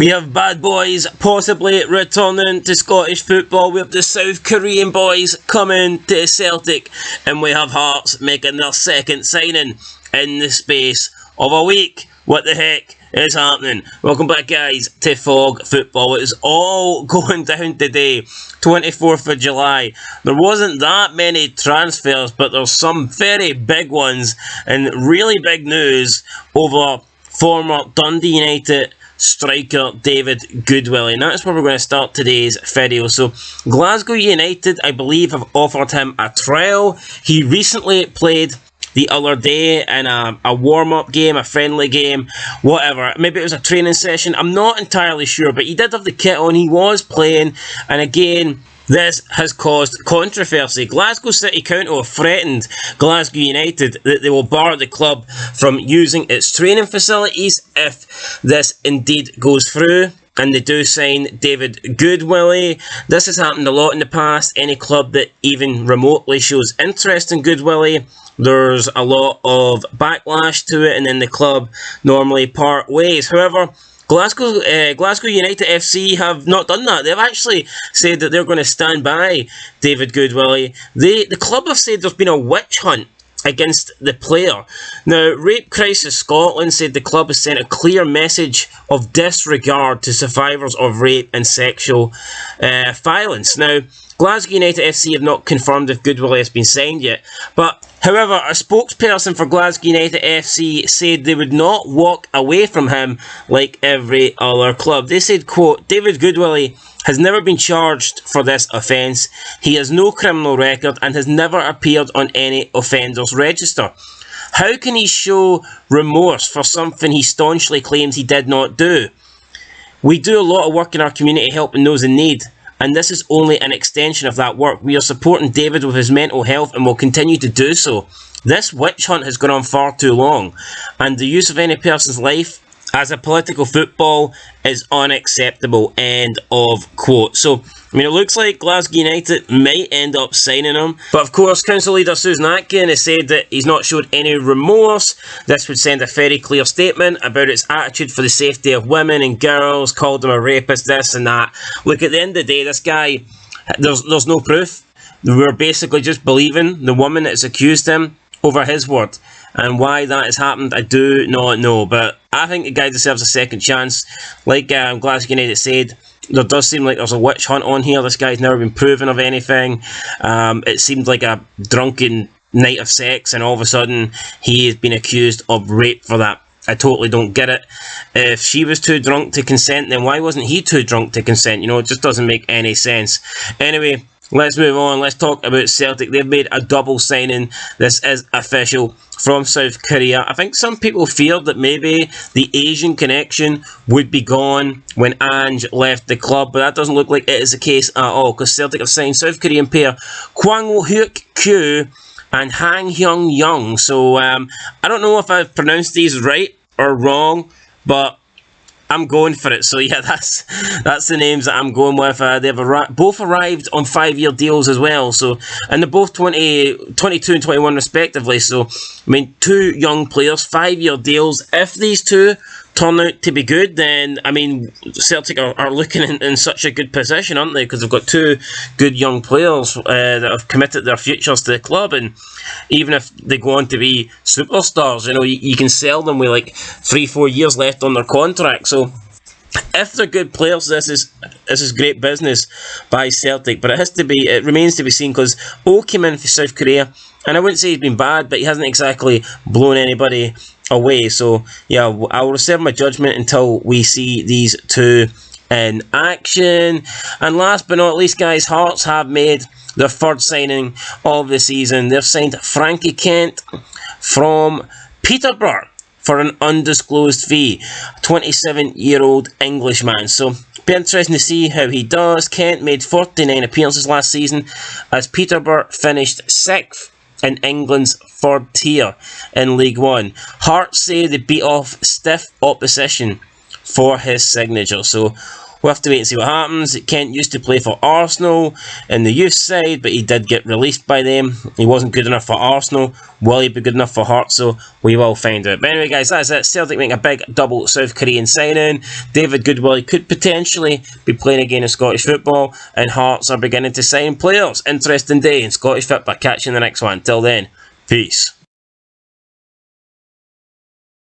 We have bad boys possibly returning to Scottish football. We have the South Korean boys coming to Celtic, and we have Hearts making their second signing in the space of a week. What the heck is happening? Welcome back, guys, to Fog Football. It is all going down today, 24th of July. There wasn't that many transfers, but there's some very big ones and really big news over former Dundee United striker David Goodwillie, and that's where we're going to start today's video. So Glasgow United, I believe, have offered him a trial. He recently played the other day in a warm-up game, a friendly game, whatever. Maybe it was a training session, I'm not entirely sure, but he did have the kit on, he was playing, and again, this has caused controversy. Glasgow City Council have threatened Glasgow United that they will bar the club from using its training facilities if this indeed goes through and they do sign David Goodwillie. This has happened a lot in the past. Any club that even remotely shows interest in Goodwillie, there's a lot of backlash to it, and then the club normally part ways. However, Glasgow United FC have not done that. They've actually said that they're going to stand by David Goodwillie. The club have said there's been a witch hunt against the player. Now, Rape Crisis Scotland said the club has sent a clear message of disregard to survivors of rape and sexual violence. Now, Glasgow United FC have not confirmed if Goodwillie has been signed yet, but however, a spokesperson for Glasgow United FC said they would not walk away from him like every other club. They said, quote, David Goodwillie has never been charged for this offence. He has no criminal record and has never appeared on any offenders register. How can he show remorse for something he staunchly claims he did not do? We do a lot of work in our community helping those in need, and this is only an extension of that work. We are supporting David with his mental health and will continue to do so. This witch hunt has gone on far too long, and the use of any person's life as a political football is unacceptable. End of quote. So, I mean, it looks like Glasgow United might end up signing him. But of course, council leader Susan Atkin has said that he's not showed any remorse. This would send a very clear statement about its attitude for the safety of women and girls, called him a rapist, this and that. Look, at the end of the day, this guy, there's no proof. We're basically just believing the woman that has accused him over his word. And why that has happened, I do not know. But I think the guy deserves a second chance. Like Glasgow United said, there does seem like there's a witch hunt on here. This guy's never been proven of anything. It seemed like a drunken night of sex, and all of a sudden he has been accused of rape for that. I totally don't get it. If she was too drunk to consent, then why wasn't he too drunk to consent? You know, it just doesn't make any sense. Anyway, let's move on. Let's talk about Celtic. They've made a double signing. This is official from South Korea. I think some people feared that maybe the Asian connection would be gone when Ange left the club, but that doesn't look like it is the case at all, because Celtic have signed South Korean pair Kwang Hyuk Kyu and Hang Hyung Young. So I don't know if I've pronounced these right or wrong, but I'm going for it. So yeah, that's the names that I'm going with. They've both arrived on 5-year deals as well. So, and they're both 22 and 21 respectively. So, I mean, two young players, 5-year deals. If these two turn out to be good, then, I mean, Celtic are looking in such a good position, aren't they? Because they've got two good young players that have committed their futures to the club, and even if they go on to be superstars, you know, you can sell them with like 3-4 years left on their contract. So if they're good players, this is great business by Celtic. But it remains to be seen, because O came in for South Korea, and I wouldn't say he's been bad, but he hasn't exactly blown anybody away. So yeah, I'll reserve my judgment until we see these two in action. And last but not least, guys, Hearts have made their third signing of the season. They've signed Frankie Kent from Peterborough for an undisclosed fee, 27-year-old Englishman. So be interesting to see how he does. Kent made 49 appearances last season as Peterborough finished 6th in England's third tier in League One. Hearts say they beat off stiff opposition for his signature. So We'll have to wait and see what happens. Kent used to play for Arsenal in the youth side, but he did get released by them. He wasn't good enough for Arsenal. Will he be good enough for Hearts? So we will find out. But anyway, guys, that's it. Celtic making a big double South Korean signing. David Goodwillie could potentially be playing again in Scottish football, and Hearts are beginning to sign players. Interesting day in Scottish football. Catch you in the next one. Till then, peace.